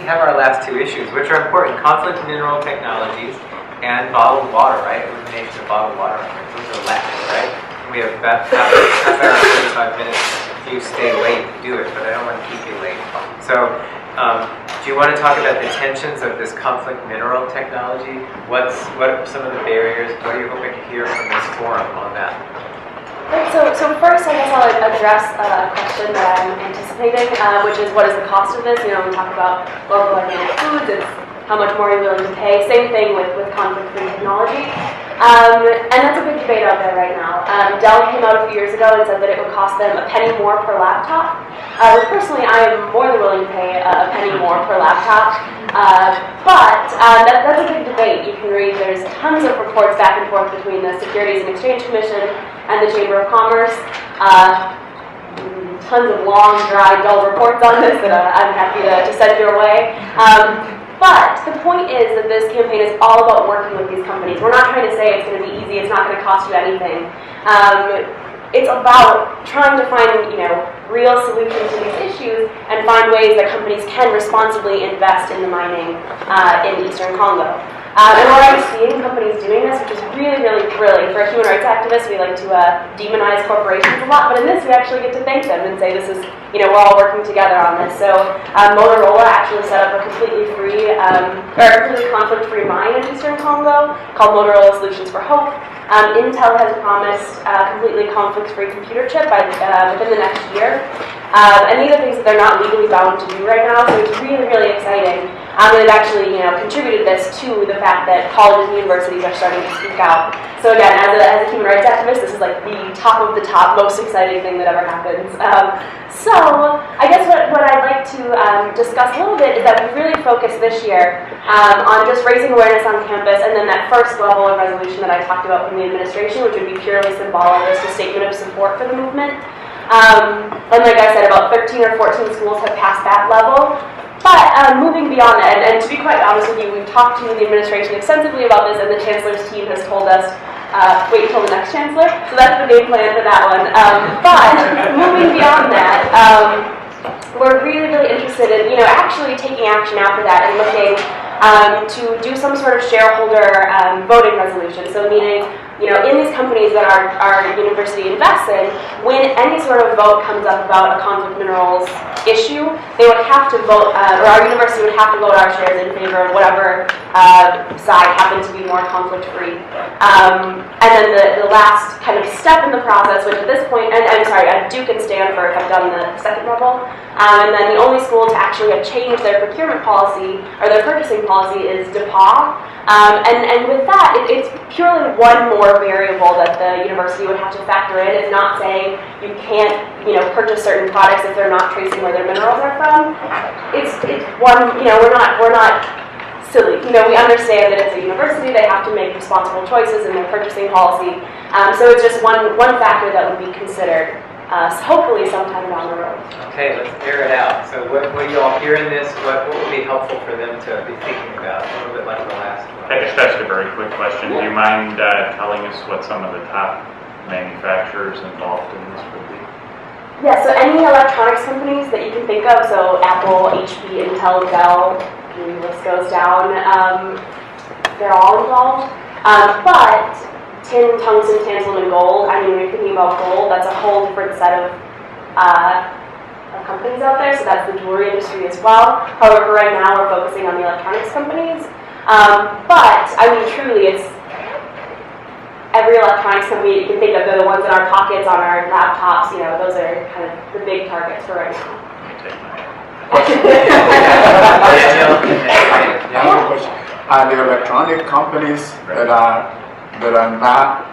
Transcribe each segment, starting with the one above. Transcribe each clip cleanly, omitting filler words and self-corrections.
have our last two issues, which are important: conflict mineral technologies and bottled water, right? Elimination of bottled water. Those are last, right? And we have about half hour, 45 minutes if you stay late to do it, but I don't want to keep you late. So, do you want to talk about the tensions of this conflict mineral technology? What are some of the barriers? What are you hoping to hear from this forum on that? So first, I guess I'll address a question that I'm anticipating, which is what is the cost of this? You know, we talk about local organic foods, it's how much more you're willing to pay. Same thing with conflict-free technology. And that's a big debate out there right now. Dell came out a few years ago and said that it would cost them a penny more per laptop. Personally, I am more than willing to pay a penny more per laptop. But that's a big debate. You can read, there's tons of reports back and forth between the Securities and Exchange Commission and the Chamber of Commerce. Tons of long, dry, dull reports on this that I'm happy to send your way. But the point is that this campaign is all about working with these companies. We're not trying to say it's going to be easy, it's not going to cost you anything. It's about trying to find, real solutions to these issues and find ways that companies can responsibly invest in the mining in Eastern Congo. And we're already seeing companies doing this, which is really, really thrilling. For a human rights activist, we like to demonize corporations a lot, but in this we actually get to thank them and say this is, we're all working together on this. So Motorola actually set up a completely conflict-free mine in Eastern Congo called Motorola Solutions for Hope. Intel has promised a completely conflict-free computer chip within the next year. And these are things that they're not legally bound to do right now, so it's really, really exciting. And they've actually, contributed this to the fact that colleges and universities are starting to speak out. So again, as a human rights activist, this is like the top of the top, most exciting thing that ever happens. So I guess what I'd like to discuss a little bit is that we really focus this year on just raising awareness on campus, and then that first level of resolution that I talked about from the administration, which would be purely symbolic, just a statement of support for the movement. And like I said, about 13 or 14 schools have passed that level. But moving beyond that, and to be quite honest with you, we've talked to the administration extensively about this, and the Chancellor's team has told us, wait until the next Chancellor. So that's the game plan for that one. But moving beyond that, we're really, really interested in, actually taking action after that and looking to do some sort of shareholder voting resolution. So meaning, in these companies that our university invests in, when any sort of vote comes up about a conflict minerals issue, they would have to vote, or our university would have to vote our shares in favor of whatever side happens to be more conflict-free. And then the last kind of step in the process, which at this point, and I'm sorry, Duke and Stanford have done the second level, and then the only school to actually have changed their procurement policy, or their purchasing policy, is DePauw. And with that, it's purely one more variable that the university would have to factor in. It's not saying you can't, purchase certain products if they're not tracing where their minerals are from. It's one, we're not silly. We understand that it's a university, they have to make responsible choices in their purchasing policy. So it's just one factor that would be considered, hopefully sometime down the road. Okay, let's air it out. So what you all hear in this, what would be helpful for them to be thinking about? A little bit like the last one. I just ask a very quick question. Do you mind telling us what some of the top manufacturers involved in this would be? Yeah, so any electronics companies that you can think of, so Apple, HP, Intel, Dell, the list goes down, they're all involved. But tin, tungsten, tantalum, and gold, when you're thinking about gold, that's a whole different set of companies out there, so that's the jewelry industry as well. However, right now we're focusing on the electronics companies. But, truly, it's every electronics company you can think of. They're the ones in our pockets, on our laptops, those are kind of the big targets for right now. Are the electronic companies that are not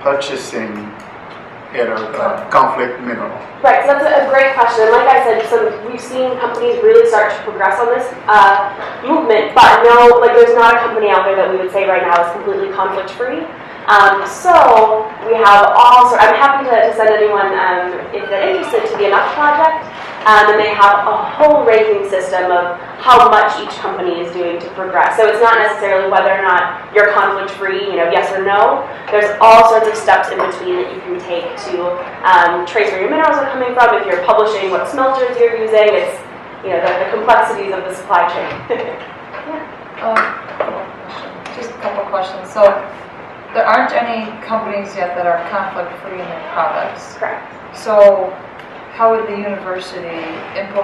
purchasing conflict mineral? Right, so that's a great question. Like I said, we've seen companies really start to progress on this movement, but no, there's not a company out there that we would say right now is completely conflict-free. So we have I'm happy to send anyone, if they're interested, to the Enough Project. And they have a whole ranking system of how much each company is doing to progress. So it's not necessarily whether or not you're conflict-free, yes or no. There's all sorts of steps in between that you can take to trace where your minerals are coming from. If you're publishing what smelters you're using, the complexities of the supply chain. Just a couple questions. So there aren't any companies yet that are conflict-free in their products. Correct. So how would the university go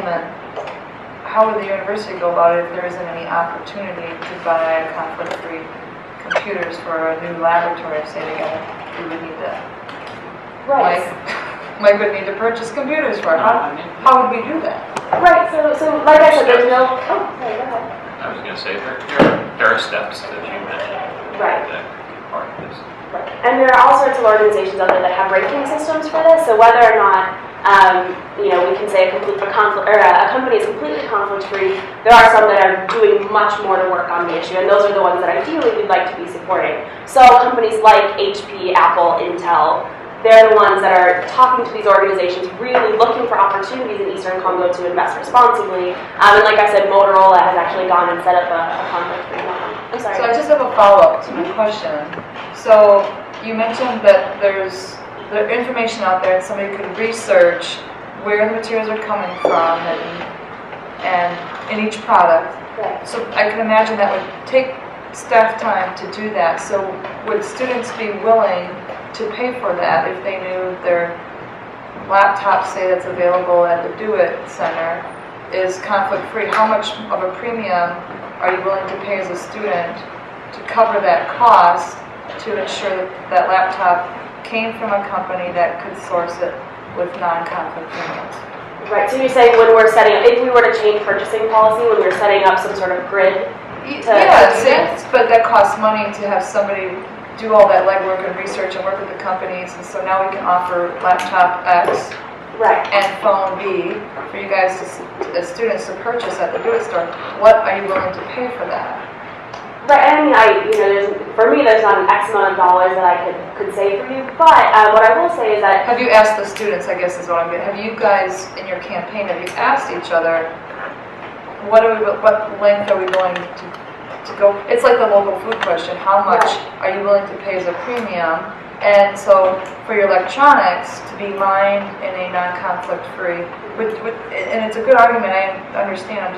about it if there isn't any opportunity to buy conflict-free computers for a new laboratory, say together? We would need to, Right. Mike would need to purchase computers for it. How would we do that? Right. So like I said, there's no. Oh, sorry. Go ahead. I was going to say, there are steps that you mentioned Right. that could be part of this. Right. And there are all sorts of organizations out there that have ranking systems for this. So whether or not we can say a company is completely conflict-free, there are some that are doing much more to work on the issue, and those are the ones that ideally we'd like to be supporting. So companies like HP, Apple, Intel, they're the ones that are talking to these organizations, really looking for opportunities in Eastern Congo to invest responsibly. And like I said, Motorola has actually gone and set up a conflict-free one. I'm sorry. So I just have a follow-up to my question. So you mentioned that there's the information out there and somebody could research where the materials are coming from and in each product. Right. So I can imagine that would take staff time to do that. So would students be willing to pay for that if they knew their laptop, say, that's available at the Do It Center is conflict-free? How much of a premium are you willing to pay as a student to cover that cost to ensure that that laptop came from a company that could source it with non-conflict premiums? Right, so you're saying when we're setting up, if we were to change purchasing policy, when we're setting up some sort of grid But that costs money to have somebody do all that legwork and research and work with the companies, and so now we can offer laptop X Right. and phone B for you guys as students to purchase at the Do It store. What are you willing to pay for that? Right, and I mean, for me, there's not an X amount of dollars that I could save for you, but what I will say is that... Have you asked the students, I guess is what I'm getting, have you guys, in your campaign, have you asked each other, what length are we willing to go? It's like the local food question, how much are you willing to pay as a premium? And so, for your electronics to be mined in a non-conflict free, and it's a good argument, I understand,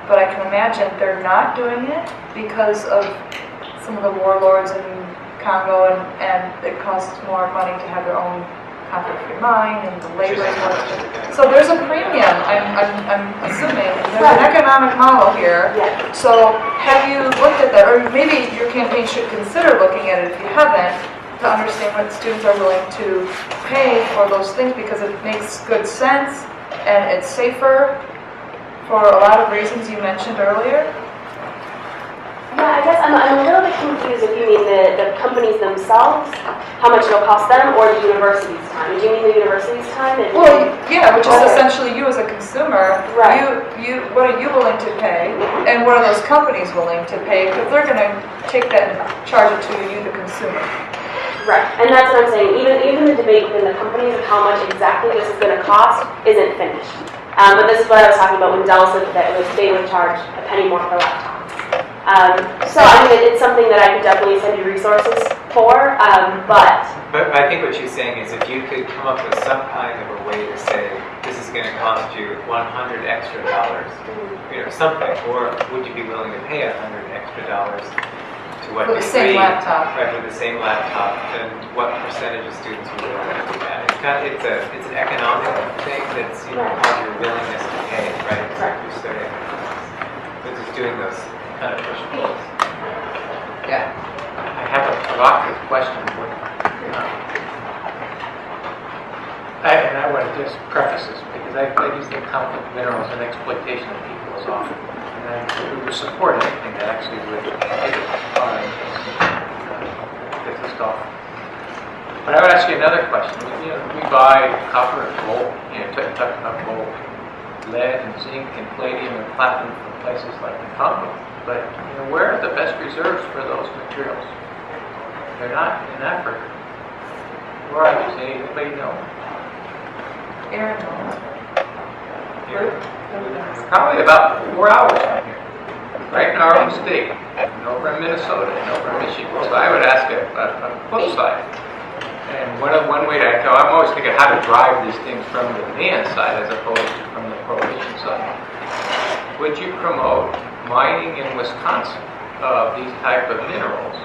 but I can imagine they're not doing it because of some of the warlords in Congo, and it costs more money to have their own conflict-free mine, and the labor is more. So there's a premium, I'm assuming. There's an economic model here. Yeah. So have you looked at that, or maybe your campaign should consider looking at it if you haven't, to understand what students are willing to pay for those things, because it makes good sense and it's safer for a lot of reasons you mentioned earlier. Yeah, I guess I'm a little bit confused if you mean the companies themselves, how much it'll cost them, or the university's time. Do you mean the university's time? Well, yeah, which is essentially you as a consumer. Right. What are you willing to pay, and what are those companies willing to pay? Because they're going to take that and charge it to you, the consumer. Right, and that's what I'm saying. Even the debate within the companies of how much exactly this is going to cost isn't finished. But this is what I was talking about when Dell said that they would charge a penny more per laptop. So I mean, it's something that I could definitely send you resources for, but... But I think what she's saying is if you could come up with some kind of a way to say, this is going to cost you $100 extra, something, or would you be willing to pay $100 extra to what For the same laptop. Right, for the same laptop, and what percentage of students would be willing to do that? It's an economic thing that's, about your willingness to pay, right? It's like you're studying. But just doing those kind of push pulls. Yeah, I have a provocative question. I want to just preface this because I use the conflict minerals and exploitation of people as often. And we would support anything that actually would take it on get this off. But I would ask you another question. We buy copper and gold, talking about gold, lead and zinc and palladium and platinum from places like the Congo. But where are the best reserves for those materials? They're not in Africa. Where are they? Does anybody know? Aaron knows. Probably about 4 hours from here. Right in our own state. And over in Minnesota and over in Michigan. So I would ask a flip side. And one way to, I'm always thinking how to drive these things from the demand side as opposed to from the prohibition side. would you promote mining in Wisconsin of these type of minerals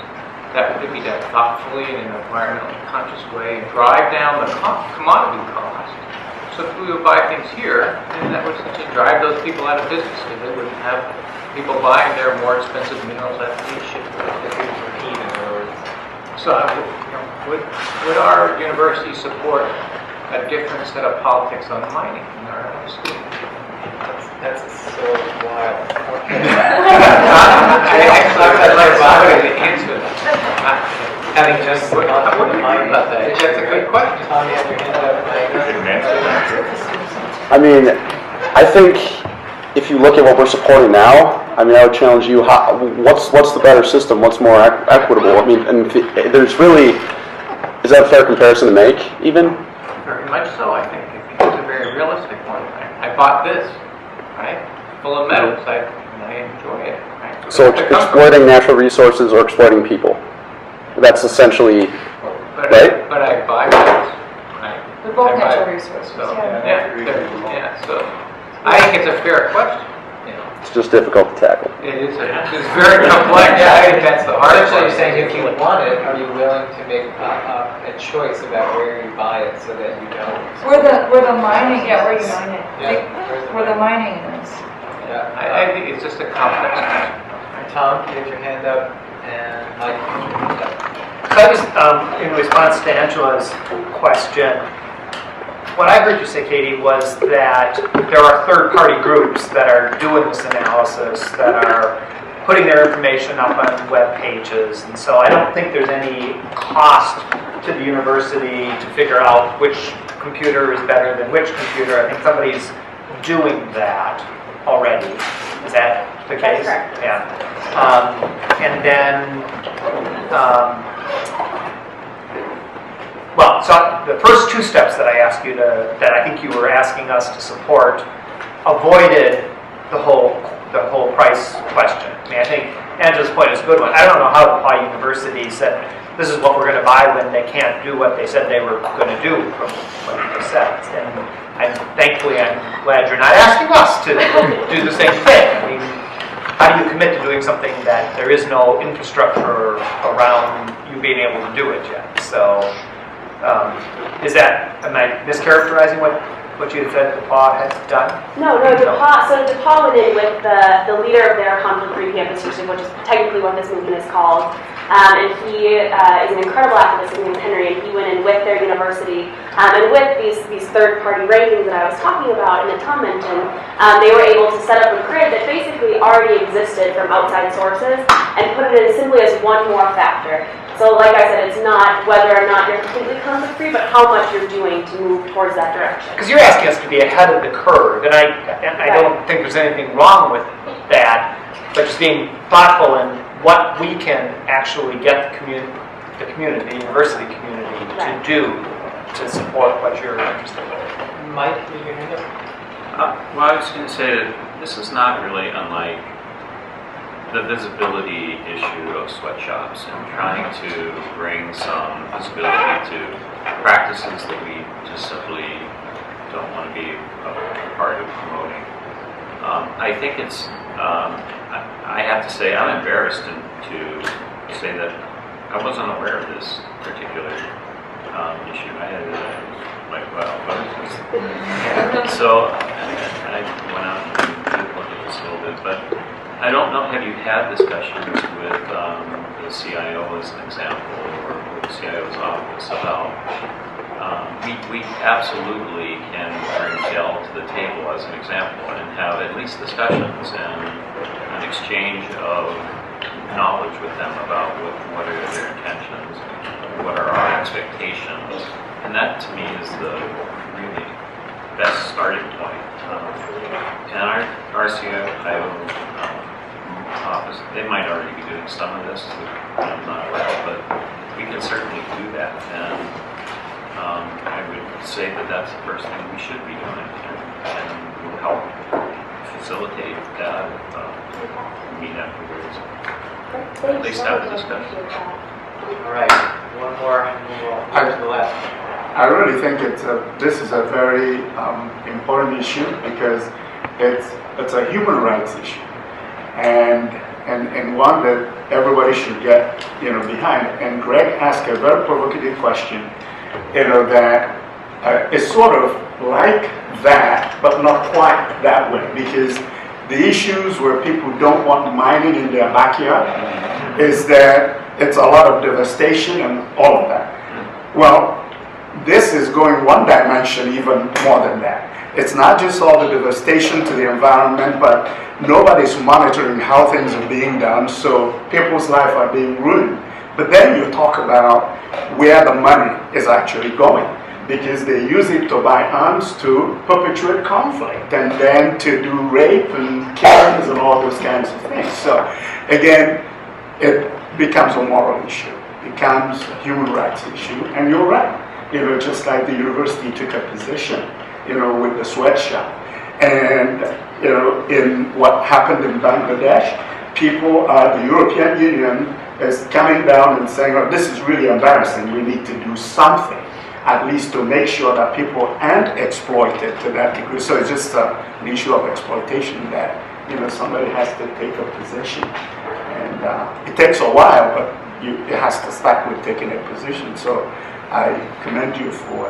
that could be done thoughtfully in an environmentally conscious way and drive down the commodity cost? So if we would buy things here, then that would essentially drive those people out of business because they wouldn't have people buying their more expensive minerals that they ship. So would our university support a different set of politics on mining in our school? That's so wild. I'd like to answer that. Having just What do you think about that? That's a good question. Tom, you have your hand up. I mean, I think if you look at what we're supporting now, I mean, I would challenge you, what's the better system? What's more equitable? I mean, and there's really, is that a fair comparison to make, even? Very much so, I think. It's a very realistic one. I bought this, right? Full of metals, and I enjoy it, right? So exploiting natural resources or exploiting people. That's essentially, right? But I buy metals, right? They're both I buy- natural resources, So, yeah. so I think it's a fair question, you know. It's just difficult to tackle. It's very complex. I think that's the hard Essentially, part. you're saying if you want it, are you willing to make a choice about where you buy it so that you don't? Where the mining, yeah, where you mine it. Yeah. Where the mining is. Yeah. I think it's just a complex question. Tom, you have your hand up, and Mike, you have your hand up. So I just, in response to Angela's question, what I heard you say, Katie, was that there are third-party groups that are doing this analysis, that are putting their information up on web pages, and so I don't think there's any cost to the university to figure out which computer is better than which computer. I think somebody's doing that already. Is that the case? That's correct. Yeah. And then, well, so the first two steps that I asked you to, that I think you were asking us to support, avoided the whole price question. I mean, I think Angela's point is a good one. I don't know how DePauw University said this is what we're going to buy when they can't do what they said they were going to do from what they said. And thankfully, I'm glad you're not asking us to do the same thing. I mean, how do you commit to doing something that there is no infrastructure around you being able to do it yet? So, am I mischaracterizing what you had said DePauw had done? No, DePauw went in with the leader of their conflict-free campus initiative, which is technically what this movement is called. And he is an incredible activist, named Henry, and he went in with their university. And with these third-party rankings that I was talking about and that Tom mentioned, they were able to set up a grid that basically already existed from outside sources and put it in simply as one more factor. So like I said, it's not whether or not you're completely conflict-free, but how much you're doing to move towards that direction. Because you're asking us to be ahead of the curve, and I don't think there's anything wrong with that, but just being thoughtful in what we can actually get the community, the university community, to do to support what you're interested in. Mike, you have your hand up. Well, I was going to say that this is not really unlike the visibility issue of sweatshops and trying to bring some visibility to practices that we just simply don't want to be a part of promoting. I think it's, I have to say, I'm embarrassed to say that I wasn't aware of this particular issue. I had like, well, what is this? So I went out and looked at this a little bit, but I don't know, have you had discussions with the CIO as an example, or the CIO's office about, we absolutely can bring Dell to the table as an example and have at least discussions and an exchange of knowledge with them about what are their intentions, what are our expectations, and that to me is the really best starting point. And our CIO office, they might already be doing some of this, I'm not aware of, but we can certainly do that. And I would say that that's the first thing we should be doing, and will help facilitate that meet afterwards. At least have the discussion. All right, one more, and then we'll go to the last one. I really think this is a very important issue because it's a human rights issue, and one that everybody should get behind. And Greg asked a very provocative question, that is sort of like that, but not quite that way, because the issues where people don't want mining in their backyard is that it's a lot of devastation and all of that. Well, this is going one dimension even more than that. It's not just all the devastation to the environment, but nobody's monitoring how things are being done, so people's lives are being ruined. But then you talk about where the money is actually going, because they use it to buy arms to perpetuate conflict and then to do rape and killings and all those kinds of things. So again, it becomes a moral issue, becomes a human rights issue, and you're right. Just like the university took a position, with the sweatshop. And, in what happened in Bangladesh, people, the European Union is coming down and saying, oh, this is really embarrassing, we need to do something, at least to make sure that people aren't exploited to that degree. So it's just an issue of exploitation that, somebody has to take a position. And it takes a while, but it has to start with taking a position. So I commend you for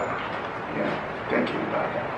thinking about that.